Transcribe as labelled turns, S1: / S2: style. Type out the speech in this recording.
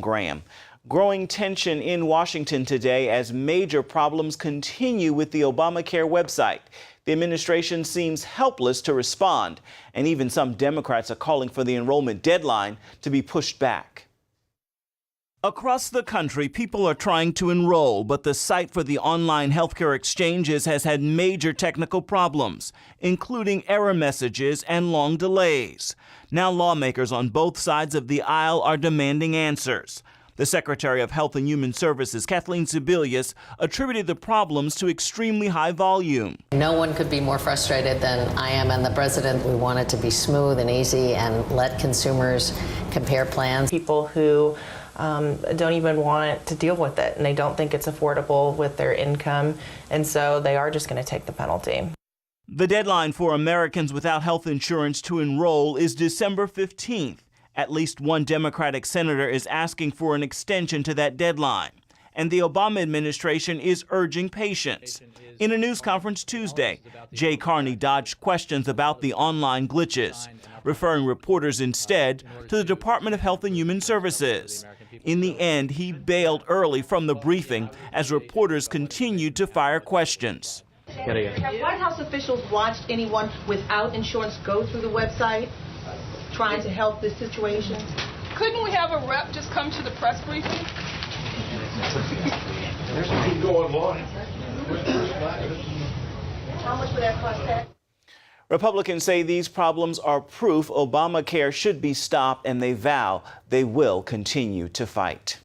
S1: Graham. Growing tension in Washington today as major problems continue with the Obamacare website. The administration seems helpless to respond, and even some Democrats are calling for the enrollment deadline to be pushed back. Across the country, people are trying to enroll, but the site for the online healthcare exchanges has had major technical problems, including error messages and long delays. Now lawmakers on both sides of the aisle are demanding answers. The Secretary of Health and Human Services, Kathleen Sebelius, attributed the problems to extremely high volume.
S2: No one could be more frustrated than I am and the president. We want it to be smooth and easy and let consumers compare plans.
S3: People who don't even want to deal with it, and they don't think it's affordable with their income, and so they are just going to take the penalty.
S1: The deadline for Americans without health insurance to enroll is December 15th. At least one Democratic senator is asking for an extension to that deadline, and the Obama administration is urging patience. In a news conference Tuesday, Jay Carney dodged questions about the online glitches, referring reporters instead to the Department of Health and Human Services. In the end, he bailed early from the briefing as reporters continued to fire questions.
S4: Have White House officials watched anyone without insurance go through the website trying to help this situation?
S5: Couldn't we have a rep just come to the press briefing?
S6: You go online.
S4: How much would that cost that?
S1: Republicans say these problems are proof Obamacare should be stopped, and they vow they will continue to fight.